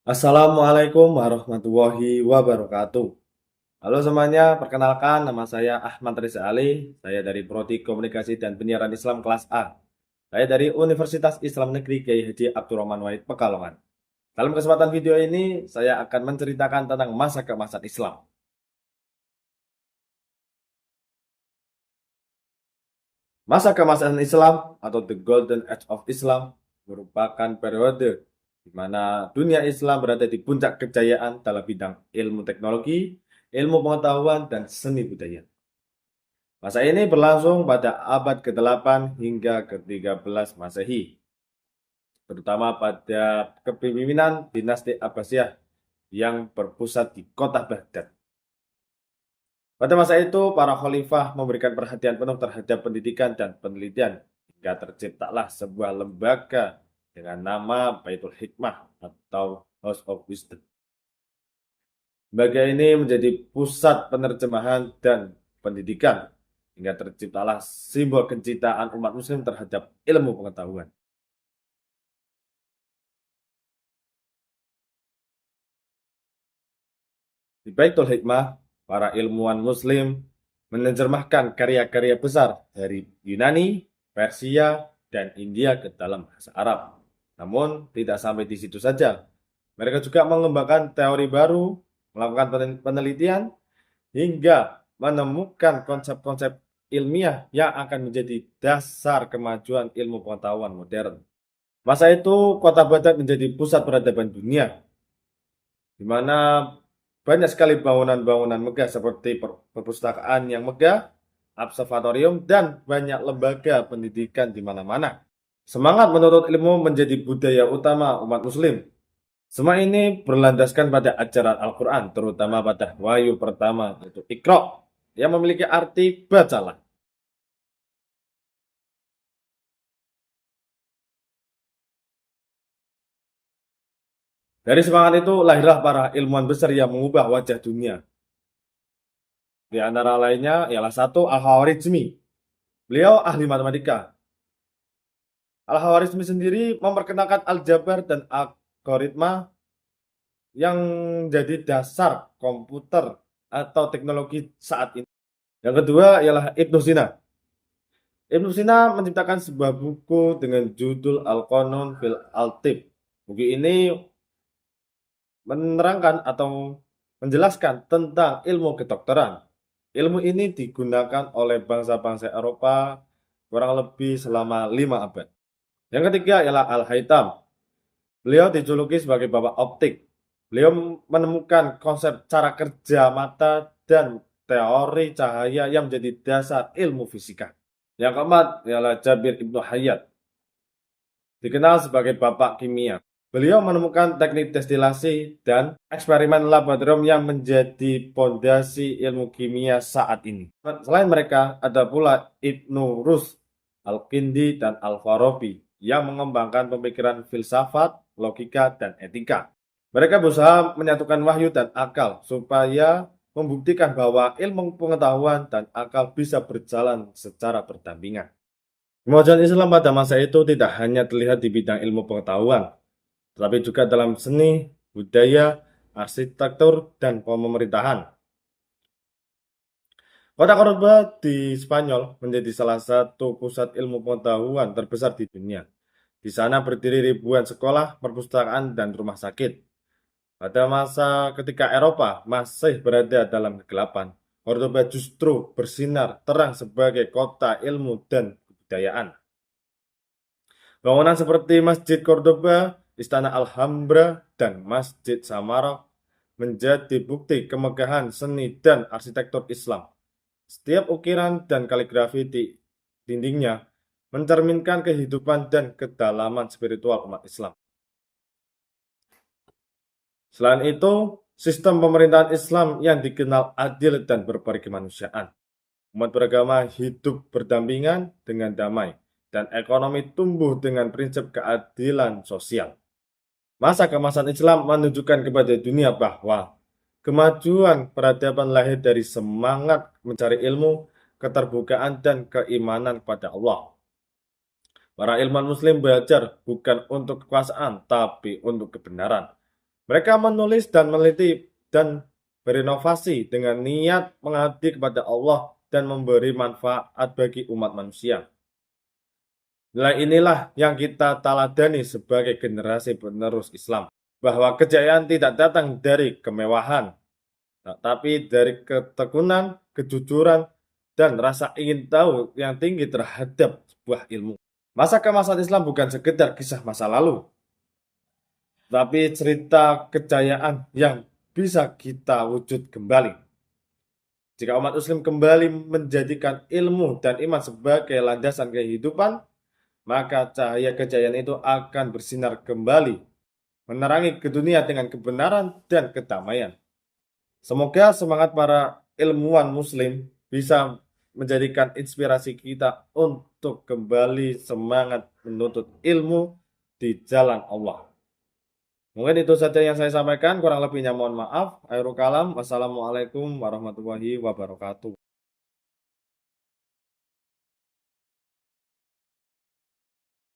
Assalamualaikum warahmatullahi wabarakatuh. Halo semuanya, perkenalkan nama saya Ahmad Riza Ali. Saya dari Prodi Komunikasi dan Penyiaran Islam kelas A. Saya dari Universitas Islam Negeri Kiai Haji Abdurrahman Wahid Pekalongan. Dalam kesempatan video ini, saya akan menceritakan tentang masa keemasan Islam. Masa keemasan Islam atau The Golden Age of Islam merupakan periode di mana dunia Islam berada di puncak kejayaan dalam bidang ilmu teknologi, ilmu pengetahuan, dan seni budaya. Masa ini berlangsung pada abad ke-8 hingga ke-13 Masehi, terutama pada kepemimpinan dinasti Abbasiyah yang berpusat di kota Baghdad. Pada masa itu, para khalifah memberikan perhatian penuh terhadap pendidikan dan penelitian, hingga terciptalah sebuah lembaga dengan nama Baitul Hikmah atau House of Wisdom. Lembaga ini menjadi pusat penerjemahan dan pendidikan, hingga terciptalah simbol kecintaan umat muslim terhadap ilmu pengetahuan. Di Baitul Hikmah, para ilmuwan muslim menerjemahkan karya-karya besar dari Yunani, Persia, dan India ke dalam bahasa Arab. Namun, tidak sampai di situ saja. Mereka juga mengembangkan teori baru, melakukan penelitian, hingga menemukan konsep-konsep ilmiah yang akan menjadi dasar kemajuan ilmu pengetahuan modern. Masa itu, kota Baghdad menjadi pusat peradaban dunia, di mana banyak sekali bangunan-bangunan megah seperti perpustakaan yang megah, observatorium, dan banyak lembaga pendidikan di mana-mana. Semangat menuntut ilmu menjadi budaya utama umat muslim. Semua ini berlandaskan pada ajaran Al-Quran, terutama pada wahyu pertama, yaitu Iqra, yang memiliki arti bacalah. Dari semangat itu lahirlah para ilmuwan besar yang mengubah wajah dunia. Di antara lainnya ialah satu Al-Khawarizmi. Beliau ahli matematika. Al-Khawarizmi sendiri memperkenalkan aljabar dan algoritma yang jadi dasar komputer atau teknologi saat ini. Yang kedua ialah Ibnu Sina. Ibnu Sina menciptakan sebuah buku dengan judul Al-Qanun fil Al-Tib. Buku ini menerangkan atau menjelaskan tentang ilmu kedokteran. Ilmu ini digunakan oleh bangsa-bangsa Eropa kurang lebih selama 5 abad. Yang ketiga ialah Al-Haytham. Beliau dijuluki sebagai bapak optik. Beliau menemukan konsep cara kerja mata dan teori cahaya yang menjadi dasar ilmu fisika. Yang keempat ialah Jabir Ibnu Hayyat, dikenal sebagai bapak kimia. Beliau menemukan teknik destilasi dan eksperimen laboratorium yang menjadi pondasi ilmu kimia saat ini. Selain mereka, ada pula Ibnu Rushd, Al-Kindi, dan Al-Farabi yang mengembangkan pemikiran filsafat, logika, dan etika. Mereka berusaha menyatukan wahyu dan akal supaya membuktikan bahwa ilmu pengetahuan dan akal bisa berjalan secara berdampingan. Kemajuan Islam pada masa itu tidak hanya terlihat di bidang ilmu pengetahuan, tetapi juga dalam seni, budaya, arsitektur, dan pemerintahan. Kota Cordoba di Spanyol menjadi salah satu pusat ilmu pengetahuan terbesar di dunia. Di sana berdiri ribuan sekolah, perpustakaan, dan rumah sakit. Pada masa ketika Eropa masih berada dalam kegelapan, Cordoba justru bersinar terang sebagai kota ilmu dan kebudayaan. Bangunan seperti Masjid Cordoba, Istana Alhambra, dan Masjid Samarra menjadi bukti kemegahan seni dan arsitektur Islam. Setiap ukiran dan kaligrafi di dindingnya mencerminkan kehidupan dan kedalaman spiritual umat Islam. Selain itu, sistem pemerintahan Islam yang dikenal adil dan berbagi kemanusiaan. Umat beragama hidup berdampingan dengan damai, dan ekonomi tumbuh dengan prinsip keadilan sosial. Masa keemasan Islam menunjukkan kepada dunia bahwa kemajuan peradaban lahir dari semangat mencari ilmu, keterbukaan, dan keimanan kepada Allah. Para ilmuwan muslim belajar bukan untuk kekuasaan, tapi untuk kebenaran. Mereka menulis dan meneliti dan berinovasi dengan niat mengabdi kepada Allah dan memberi manfaat bagi umat manusia. Nilai inilah yang kita taladani sebagai generasi penerus Islam, bahwa kejayaan tidak datang dari kemewahan, tetapi dari ketekunan, kejujuran, dan rasa ingin tahu yang tinggi terhadap sebuah ilmu. Masa keemasan Islam bukan sekedar kisah masa lalu, tapi cerita kejayaan yang bisa kita wujud kembali. Jika umat muslim kembali menjadikan ilmu dan iman sebagai landasan kehidupan, maka cahaya kejayaan itu akan bersinar kembali, menerangi ke dunia dengan kebenaran dan kedamaian. Semoga semangat para ilmuwan muslim bisa menjadikan inspirasi kita untuk kembali semangat menuntut ilmu di jalan Allah. Mungkin itu saja yang saya sampaikan, kurang lebihnya mohon maaf. Akhirul kalam, wassalamualaikum warahmatullahi wabarakatuh.